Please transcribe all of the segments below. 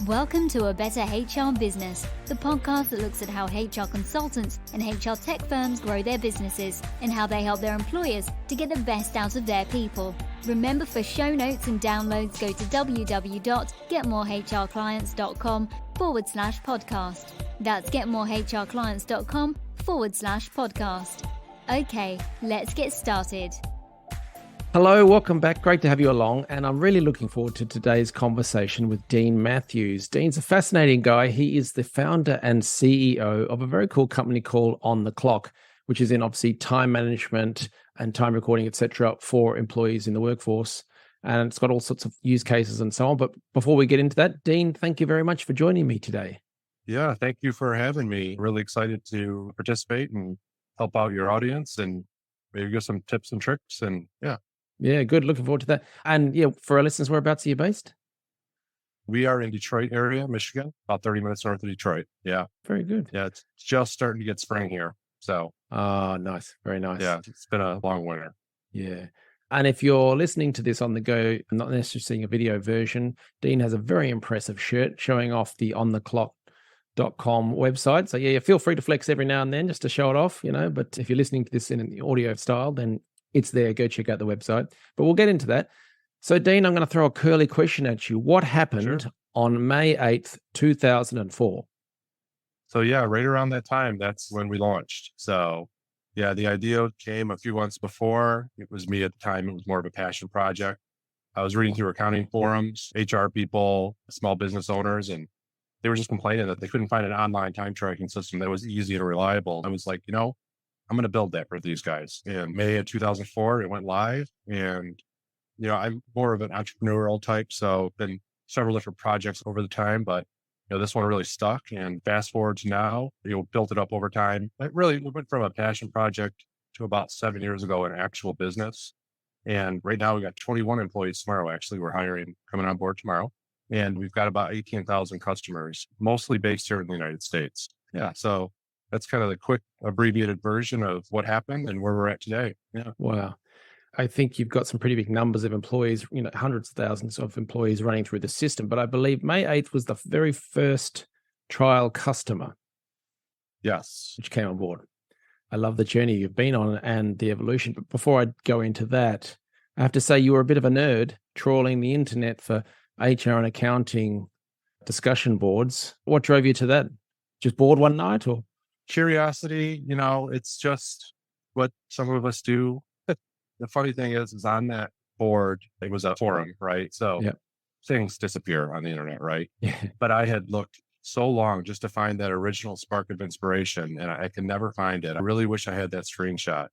Welcome to A Better HR Business, the podcast that looks at how HR consultants and HR tech firms grow their businesses and how they help their employers to get the best out of their people. Remember, for show notes and downloads, go to www.getmorehrclients.com/podcast. That's getmorehrclients.com/podcast. Okay, let's get started. Hello, welcome back. Great to have you along. And I'm really looking forward to today's conversation with Dean Mathews. Dean's a fascinating guy. He is the founder and CEO of a very cool company called OnTheClock, which is in obviously time management and time recording, etc., for employees in the workforce. And it's got all sorts of use cases and so on. But before we get into that, Dean, thank you very much for joining me today. Yeah, thank you for having me. Really excited to participate and help out your audience and maybe give some tips and tricks. And Yeah, good. Looking forward to that. And yeah, for our listeners, whereabouts are you based? We are in Detroit area, Michigan, about 30 minutes north of Detroit. Yeah. Very good. Yeah, it's just starting to get spring here. So, nice. Very nice. Yeah, it's been a long winter. Yeah. And if you're listening to this on the go, not necessarily seeing a video version, Dean has a very impressive shirt showing off the OnTheClock.com website. So yeah, feel free to flex every now and then just to show it off, but if you're listening to this in the audio style, then it's there. Go check out the website. But we'll get into that. So, Dean, I'm going to throw a curly question at you. What happened on May 8th, 2004? So, yeah, right around that time, that's when we launched. So, yeah, the idea came a few months before. It was me at the time. It was more of a passion project. I was reading through accounting forums, HR people, small business owners, and they were just complaining that they couldn't find an online time tracking system that was easy and reliable. I was like, I'm going to build that for these guys. In May of 2004, it went live. And, I'm more of an entrepreneurial type. So been several different projects over the time, but, this one really stuck. And fast forward to now, built it up over time. It really went from a passion project to about 7 years ago in actual business. And right now we got 21 employees tomorrow. Actually, we're coming on board tomorrow. And we've got about 18,000 customers, mostly based here in the United States. Yeah. So that's kind of the quick abbreviated version of what happened and where we're at today. Yeah. Wow. I think you've got some pretty big numbers of employees, hundreds of thousands of employees running through the system. But I believe May 8th was the very first trial customer. Yes. Which came on board. I love the journey you've been on and the evolution. But before I go into that, I have to say you were a bit of a nerd trawling the internet for HR and accounting discussion boards. What drove you to that? Just bored one night or? Curiosity, it's just what some of us do. The funny thing is on that board, it was a forum, right? So things disappear on the internet, right? Yeah. But I had looked so long just to find that original spark of inspiration and I could never find it. I really wish I had that screenshot.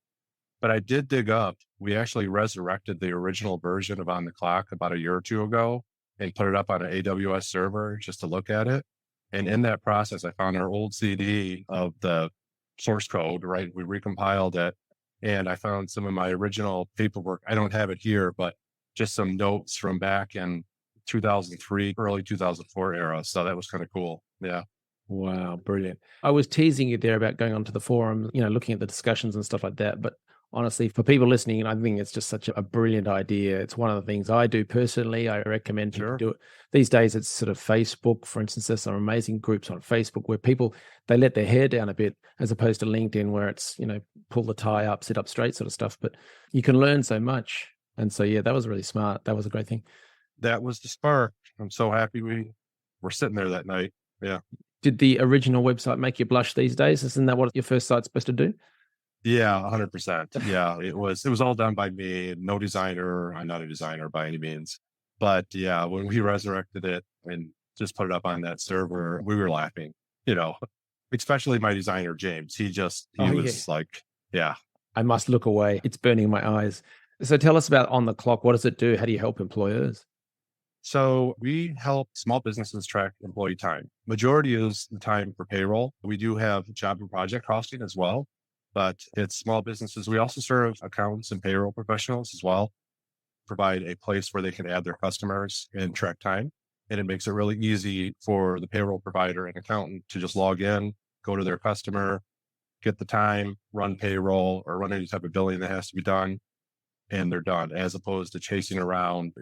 But I did dig up. We actually resurrected the original version of OnTheClock about a year or two ago and put it up on an AWS server just to look at it. And in that process, I found our old CD of the source code, right? We recompiled it and I found some of my original paperwork. I don't have it here, but just some notes from back in 2003, early 2004 era. So that was kind of cool. Yeah. Wow. Brilliant. I was teasing you there about going onto the forum, looking at the discussions and stuff like that. But honestly, for people listening, I think it's just such a brilliant idea. It's one of the things I do personally. I recommend people do it. These days, it's sort of Facebook. For instance, there's some amazing groups on Facebook where people, they let their hair down a bit as opposed to LinkedIn where it's, pull the tie up, sit up straight sort of stuff. But you can learn so much. And so, yeah, that was really smart. That was a great thing. That was the spark. I'm so happy we were sitting there that night. Yeah. Did the original website make you blush these days? Isn't that what your first site's supposed to do? Yeah, 100%. Yeah, it was all done by me. No designer. I'm not a designer by any means. But yeah, when we resurrected it and just put it up on that server, we were laughing, especially my designer, James. He was like, yeah. I must look away. It's burning my eyes. So tell us about OnTheClock. What does it do? How do you help employers? So we help small businesses track employee time. Majority is the time for payroll. We do have job and project costing as well, but it's small businesses. We also serve accountants and payroll professionals as well, provide a place where they can add their customers and track time. And it makes it really easy for the payroll provider and accountant to just log in, go to their customer, get the time, run payroll or run any type of billing that has to be done, and they're done, as opposed to chasing around,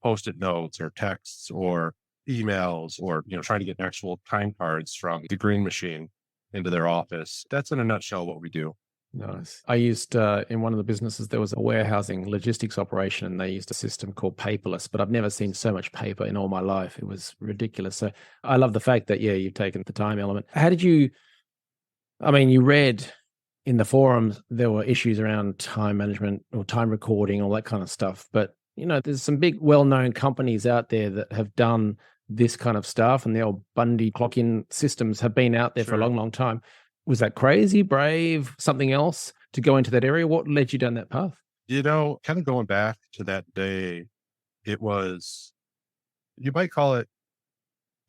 Post-it notes or texts or emails or, trying to get actual time cards from the green machine into their office. That's in a nutshell what we do. Nice. I used in one of the businesses, there was a warehousing logistics operation and they used a system called paperless, but I've never seen so much paper in all my life. It was ridiculous. So I love the fact that, you've taken the time element. How did you, you read in the forums, there were issues around time management or time recording, all that kind of stuff. But, there's some big well-known companies out there that have done this kind of stuff, and the old Bundy clock-in systems have been out there for a long, long time. Was that crazy, brave, something else to go into that area? What led you down that path? Kind of going back to that day, it was, you might call it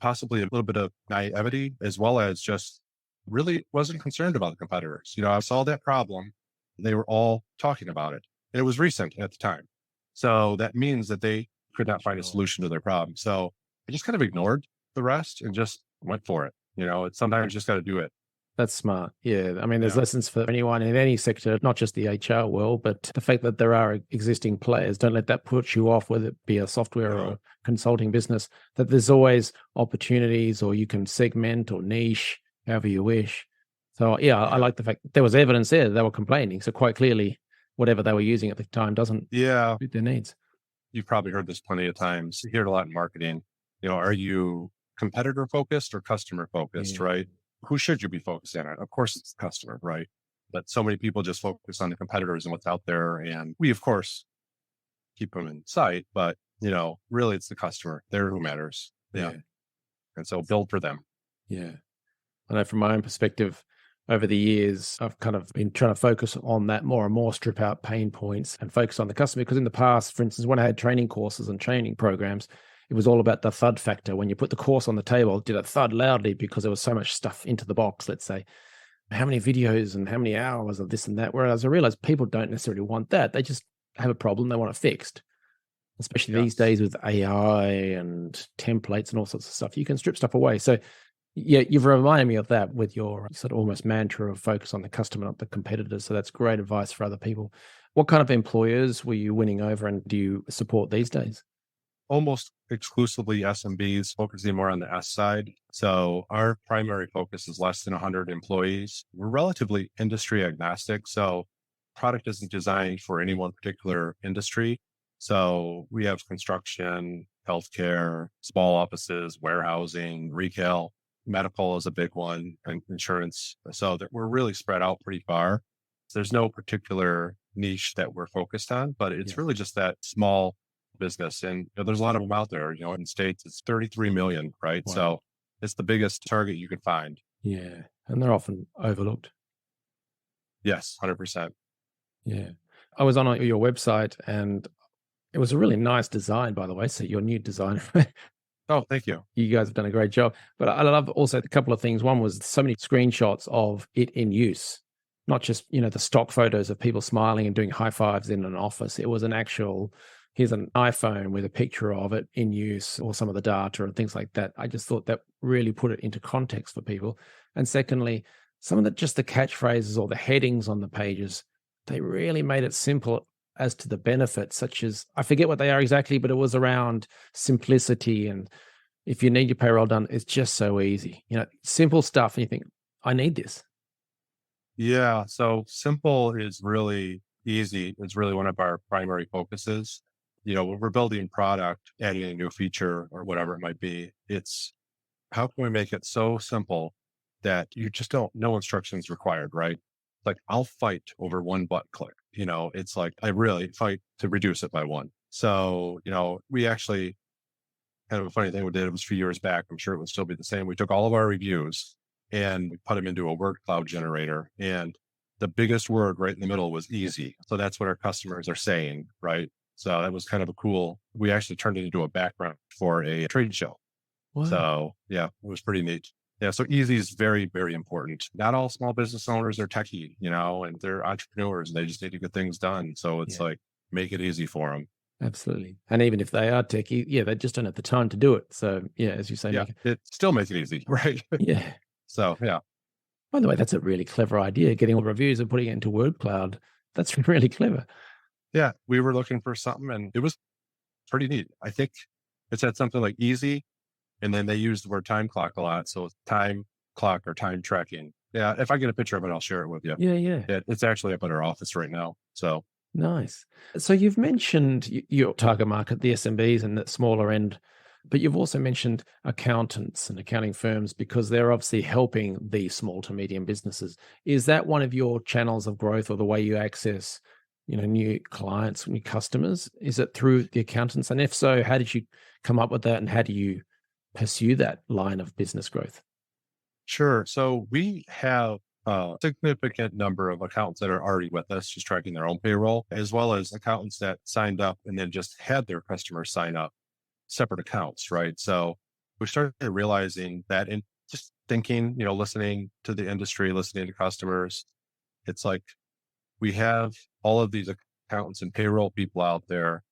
possibly a little bit of naivety, as well as just really wasn't concerned about the competitors. I saw that problem. They were all talking about it. And it was recent at the time. So that means that they could not find a solution to their problem. So I just kind of ignored the rest and just went for it. It's sometimes you just got to do it. That's smart. Yeah. There's lessons for anyone in any sector, not just the HR world, but the fact that there are existing players. Don't let that put you off, whether it be a software or a consulting business, that there's always opportunities, or you can segment or niche however you wish. So I like the fact that there was evidence there. They were complaining. So quite clearly, whatever they were using at the time doesn't fit their needs. You've probably heard this plenty of times. You hear it a lot in marketing. Are you competitor focused or customer focused, right? Who should you be focusing on? Of course, it's the customer, right? But so many people just focus on the competitors and what's out there. And we, of course, keep them in sight, but, really it's the customer. They're who matters. Yeah. And so build for them. Yeah. I know from my own perspective, over the years, I've kind of been trying to focus on that more and more, strip out pain points and focus on the customer. Because in the past, for instance, when I had training courses and training programs, it was all about the thud factor. When you put the course on the table, did it thud loudly because there was so much stuff into the box, let's say. How many videos and how many hours of this and that? Whereas I realized people don't necessarily want that. They just have a problem. They want it fixed. Especially these days with AI and templates and all sorts of stuff. You can strip stuff away. So you've reminded me of that with your sort of almost mantra of focus on the customer, not the competitors. So that's great advice for other people. What kind of employers were you winning over, and do you support these days? Almost exclusively SMBs, focusing more on the S side. So our primary focus is less than 100 employees. We're relatively industry agnostic. So product isn't designed for any one particular industry. So we have construction, healthcare, small offices, warehousing, retail, medical is a big one, and insurance. So that we're really spread out pretty far. There's no particular niche that we're focused on, but it's really just that small business. And there's a lot of them out there. In the States, it's 33 million, right? Wow. So it's the biggest target you can find. Yeah. And they're often overlooked. Yes, 100%. Yeah. I was on your website, and it was a really nice design, by the way. So your new design. Oh, thank you. You guys have done a great job. But I love also a couple of things. One was so many screenshots of it in use, not just, the stock photos of people smiling and doing high fives in an office. It was an actual, here's an iPhone with a picture of it in use, or some of the data and things like that. I just thought that really put it into context for people. And secondly, some of the catchphrases or the headings on the pages, they really made it simple as to the benefits, such as, I forget what they are exactly, but it was around simplicity. And if you need your payroll done, it's just so easy, simple stuff. And you think, I need this. Yeah. So simple is really easy. It's really one of our primary focuses. When we're building product, adding a new feature or whatever it might be, it's how can we make it so simple that you just no instructions required, right? Like, I'll fight over one butt click. It's like, I really fight to reduce it by one. So, we actually, kind of a funny thing we did, it was a few years back. I'm sure it would still be the same. We took all of our reviews and we put them into a word cloud generator. And the biggest word right in the middle was easy. So that's what our customers are saying, right? So that was kind of we actually turned it into a background for a trade show. Wow. So yeah, it was pretty neat. Yeah. So easy is very, very important. Not all small business owners are techie, and they're entrepreneurs and they just need to get things done. So it's like, make it easy for them. Absolutely. And even if they are techie, they just don't have the time to do it. So as you say, still make it easy. Right. Yeah. So, yeah. By the way, that's a really clever idea, getting all the reviews and putting it into word cloud. That's really clever. Yeah. We were looking for something and it was pretty neat. I think it said something like easy, And then they use the word time clock a lot. So time clock or time tracking. Yeah. If I get a picture of it, I'll share it with you. Yeah. It's actually up at our office right now. So Nice. So you've mentioned your target market, the SMBs and the smaller end, but you've also mentioned accountants and accounting firms because they're obviously helping these small to medium businesses. Is that one of your channels of growth or the way you access, new clients, new customers? Is it through the accountants? And if so, how did you come up with that and how do you pursue that line of business growth? sure. So we have a significant number of accountants that are already with us, just tracking their own payroll, as well as accountants that signed up and then just had their customers sign up separate accounts, right? So we started realizing that and just thinking, listening to the industry, listening to customers, it's like we have all of these accountants and payroll people out there,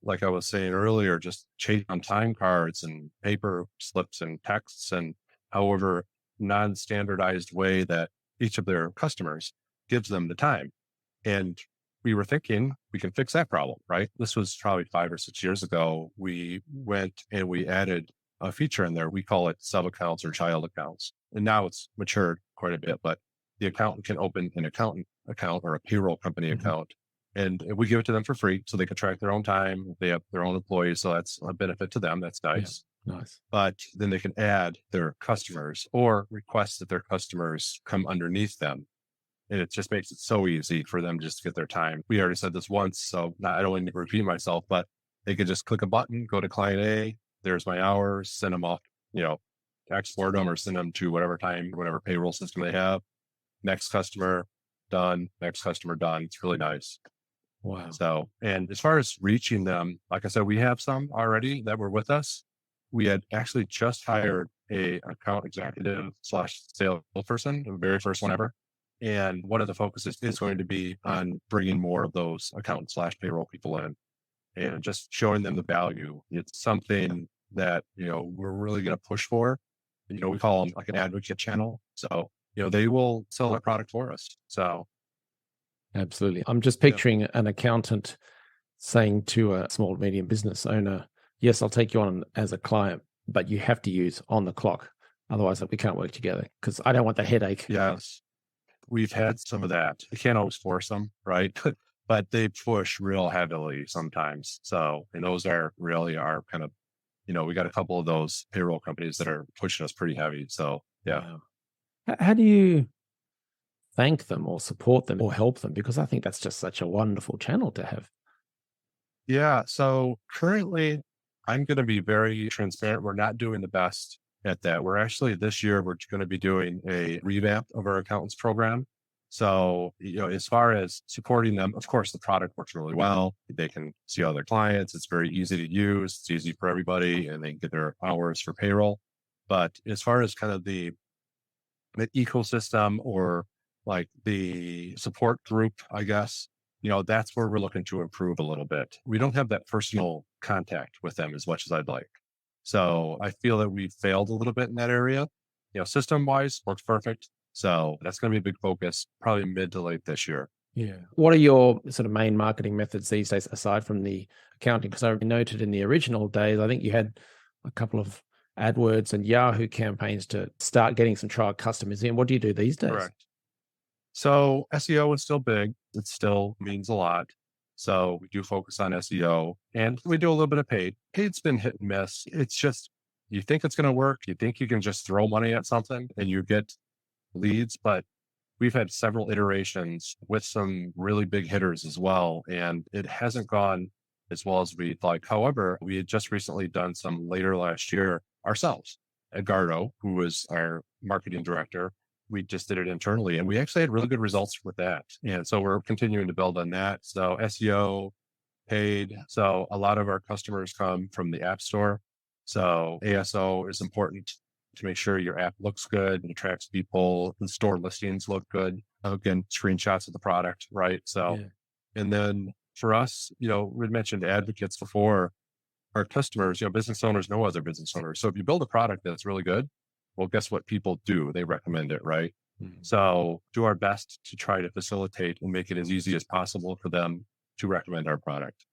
like I was saying earlier, just chasing on time cards and paper slips and texts and however non-standardized way that each of their customers gives them the time. And we were thinking we can fix that problem, right? This was probably 5 or 6 years ago. We went and we added a feature in there. We call it sub accounts or child accounts. And now it's matured quite a bit, but the accountant can open an accountant account or a payroll company account. And we give it to them for free so they can track their own time. They have their own employees. So that's a benefit to them. That's nice. Yeah, nice. But then they can add their customers or request that their customers come underneath them. And it just makes it so easy for them just to get their time. We already said this once, so I don't need to repeat myself, but they could just click a button, go to client A, there's my hours, send them off, export them or send them to whatever payroll system they have. Next customer, done. Next customer, done. It's really nice. Wow. So, and as far as reaching them, like I said, we have some already that were with us. We had actually just hired a account executive / salesperson, the very first one ever. And one of the focuses is going to be on bringing more of those account / payroll people in and just showing them the value. It's something that, we're really going to push for. We call them like an advocate channel. So, they will sell a product for us. So. Absolutely. I'm just picturing an accountant saying to a small, medium business owner, yes, I'll take you on as a client, but you have to use OnTheClock. Otherwise, we can't work together because I don't want the headache. Yes. We've had some of that. You can't always force them, right? But they push real heavily sometimes. So, and those are really our kind of, we got a couple of those payroll companies that are pushing us pretty heavy. So, yeah. Wow. How do you thank them or support them or help them? Because I think that's just such a wonderful channel to have. Yeah. So currently, I'm going to be very transparent. We're not doing the best at that. We're actually this year, we're going to be doing a revamp of our accountants program. So, as far as supporting them, of course, the product works really well. They can see all their clients. It's very easy to use. It's easy for everybody and they can get their hours for payroll. But as far as kind of the ecosystem or like the support group, I guess, that's where we're looking to improve a little bit. We don't have that personal contact with them as much as I'd like. So I feel that we failed a little bit in that area. System wise, works perfect. So that's going to be a big focus, probably mid to late this year. Yeah. What are your sort of main marketing methods these days, aside from the accounting? Because I noted in the original days, I think you had a couple of AdWords and Yahoo campaigns to start getting some trial customers in. What do you do these days? Correct. So SEO is still big. It still means a lot. So we do focus on SEO and we do a little bit of paid. Paid's been hit and miss. It's just, you think it's going to work. You think you can just throw money at something and you get leads, but we've had several iterations with some really big hitters as well. And it hasn't gone as well as we'd like. However, we had just recently done some later last year ourselves. Edgardo, who was our marketing director, we just did it internally and we actually had really good results with that. And so we're continuing to build on that. So SEO, paid. So a lot of our customers come from the App Store. So ASO is important to make sure your app looks good and attracts people. The store listings look good. Again, screenshots of the product, right? So, and then for us, we mentioned advocates before. Our customers, business owners know other business owners. So if you build a product that's really good, well, guess what people do? They recommend it, right? Mm-hmm. So do our best to try to facilitate and make it as easy as possible for them to recommend our product.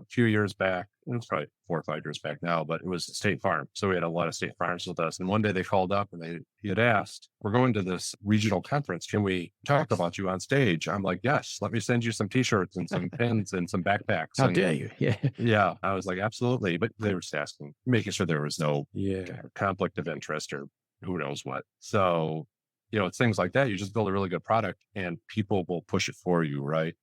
a few years back. It was probably 4 or 5 years back now, but it was State Farm. So we had a lot of State Farms with us. And one day they called up and he had asked, "We're going to this regional conference. Can we talk about you on stage?" I'm like, "Yes, let me send you some t-shirts and some pins and some backpacks." How And dare you? Yeah. yeah, I was like, "Absolutely." But they were just asking, making sure there was no Yeah. conflict of interest or who knows what. So, it's things like that. You just build a really good product and people will push it for you, right?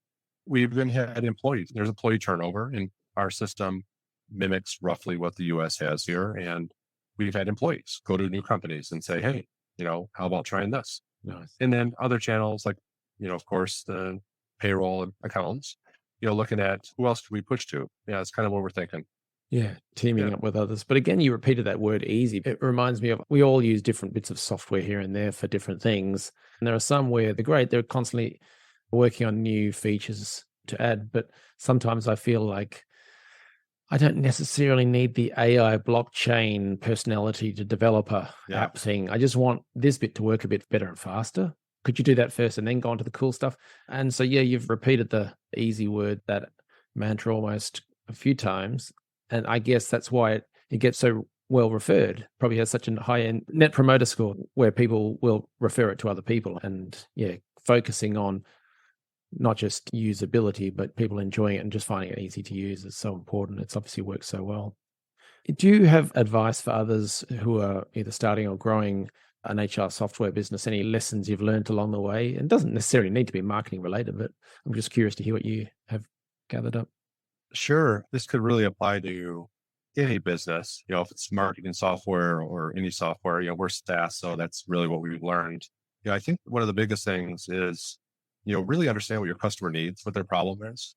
We even had employees. There's employee turnover, and our system mimics roughly what the US has here. And we've had employees go to new companies and say, "Hey, how about trying this?" Nice. And then other channels like, of course, the payroll and accountants, looking at who else can we push to? Yeah, that's kind of what we're thinking. Yeah, teaming Yeah. up with others. But again, you repeated that word easy. It reminds me of we all use different bits of software here and there for different things. And there are some where they're great, they're constantly working on new features to add. But sometimes I feel like I don't necessarily need the AI blockchain personality to develop a Yeah. app thing. I just want this bit to work a bit better and faster. Could you do that first and then go on to the cool stuff? And so, yeah, you've repeated the easy word, that mantra almost a few times. And I guess that's why it gets so well referred, probably has such a high end net promoter score where people will refer it to other people. And yeah, focusing on not just usability, but people enjoying it and just finding it easy to use is so important. It's obviously worked so well. Do you have advice for others who are either starting or growing an HR software business? Any lessons you've learned along the way? And it doesn't necessarily need to be marketing related, but I'm just curious to hear what you have gathered up. Sure. This could really apply to any business, if it's marketing software or any software, we're SaaS. So that's really what we've learned. I think one of the biggest things is, really understand what your customer needs, what their problem is.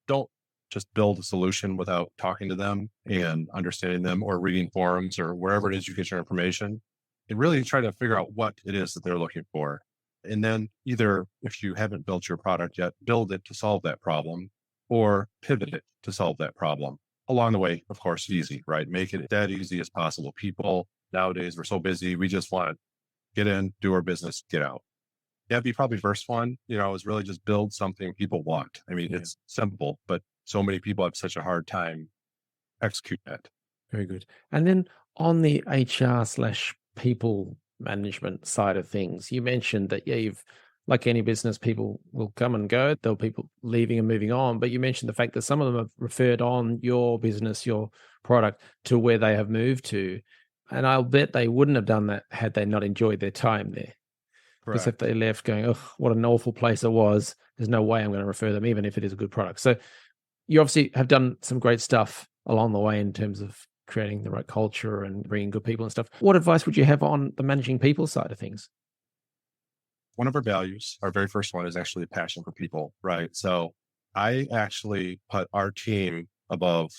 Don't just build a solution without talking to them and understanding them or reading forums or wherever it is you get your information, and really try to figure out what it is that they're looking for. And then either if you haven't built your product yet, build it to solve that problem or pivot it to solve that problem. Along the way, of course, easy, right? Make it that easy as possible. People nowadays, we're so busy. We just want to get in, do our business, get out. Yeah, be probably first one, is really just build something people want. I mean, it's simple, but so many people have such a hard time executing that. Very good. And then on the HR/people management side of things, you mentioned that, yeah, you've, like any business, people will come and go. There'll be people leaving and moving on. But you mentioned the fact that some of them have referred on your business, your product to where they have moved to. And I'll bet they wouldn't have done that had they not enjoyed their time there. Because if they left going, "Oh, what an awful place it was," there's no way I'm going to refer them, even if it is a good product. So you obviously have done some great stuff along the way in terms of creating the right culture and bringing good people and stuff. What advice would you have on the managing people side of things? One of our values, our very first one, is actually a passion for people, right? So I actually put our team above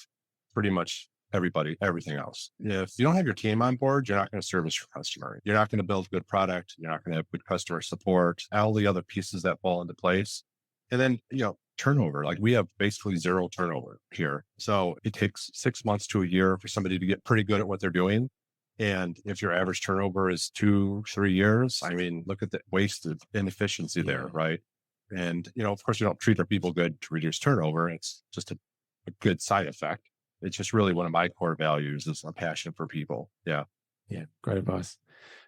pretty much everybody, everything else. If you don't have your team on board, you're not going to service your customer. You're not going to build a good product. You're not going to have good customer support, all the other pieces that fall into place. And then, turnover, like we have basically zero turnover here. So it takes 6 months to a year for somebody to get pretty good at what they're doing. And if your average turnover is 2-3 years, I mean, look at the wasted inefficiency there, right? And, of course, we don't treat our people good to reduce turnover. It's just a good side effect. It's just really one of my core values is a passion for people. Yeah. Yeah, great advice.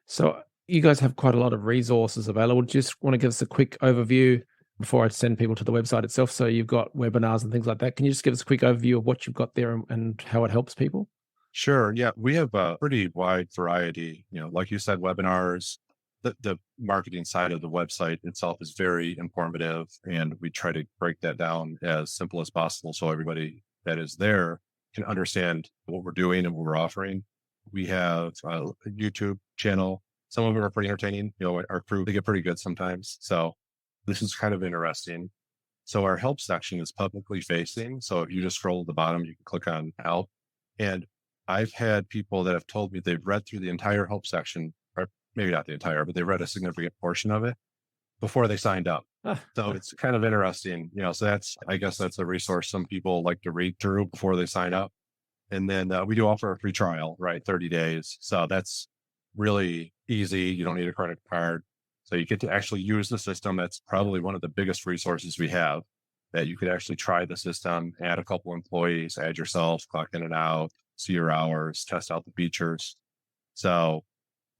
So you guys have quite a lot of resources available. Just want to give us a quick overview before I send people to the website itself. So you've got webinars and things like that. Can you just give us a quick overview of what you've got there and how it helps people? Sure. Yeah. We have a pretty wide variety, like you said, webinars. The marketing side of the website itself is very informative, and we try to break that down as simple as possible so everybody that is there can understand what we're doing and what we're offering. We have a YouTube channel. Some of them are pretty entertaining. Our crew, they get pretty good sometimes. So this is kind of interesting. So our help section is publicly facing. So if you just scroll to the bottom, you can click on help. And I've had people that have told me they've read through the entire help section, or maybe not the entire, but they read a significant portion of it before they signed up. So it's kind of interesting, so I guess that's a resource some people like to read through before they sign up. And then we do offer a free trial, right? 30 days. So that's really easy. You don't need a credit card. So you get to actually use the system. That's probably one of the biggest resources we have. that you could actually try the system, add a couple employees, add yourself, clock in and out, see your hours, test out the features. So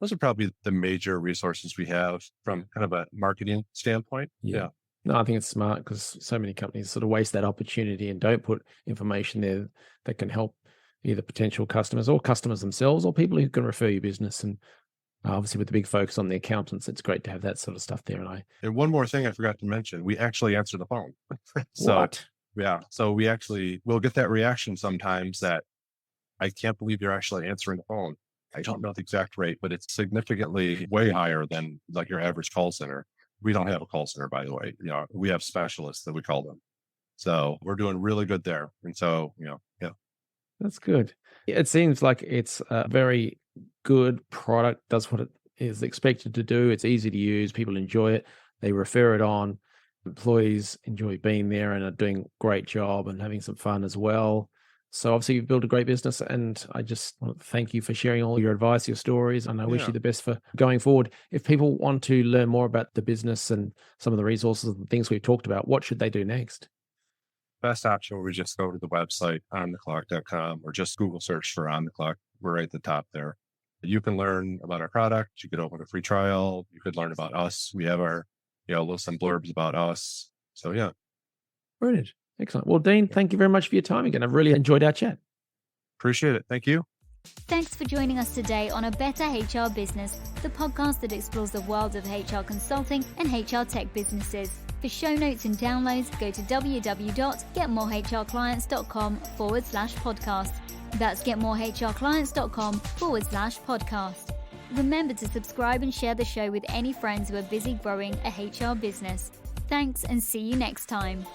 those are probably the major resources we have from kind of a marketing standpoint. Yeah. No, I think it's smart because so many companies sort of waste that opportunity and don't put information there that can help either potential customers or customers themselves or people who can refer your business. And obviously with the big focus on the accountants, it's great to have that sort of stuff there. And one more thing I forgot to mention, we actually answer the phone. What? Yeah. So we'll get that reaction sometimes that I can't believe you're actually answering the phone. I don't know the exact rate, but it's significantly way higher than like your average call center. We don't have a call center, by the way. We have specialists that we call them. So we're doing really good there. And so, yeah. That's good. It seems like it's a very good product, does what it is expected to do. It's easy to use. People enjoy it. They refer it on. Employees enjoy being there and are doing a great job and having some fun as well. So obviously you've built a great business, and I just want to thank you for sharing all your advice, your stories, and I wish you the best for going forward. If people want to learn more about the business and some of the resources and things we've talked about, what should they do next? Best option would just go to the website, OnTheClock.com, or just Google search for OnTheClock. We're right at the top there. You can learn about our product. You could open a free trial. You could learn about us. We have our, some blurbs about us. So yeah. Brilliant. Excellent. Well, Dean, thank you very much for your time again. I've really enjoyed our chat. Appreciate it. Thank you. Thanks for joining us today on A Better HR Business, the podcast that explores the world of HR consulting and HR tech businesses. For show notes and downloads, go to www.getmorehrclients.com/podcast. That's getmorehrclients.com/podcast. Remember to subscribe and share the show with any friends who are busy growing a HR business. Thanks, and see you next time.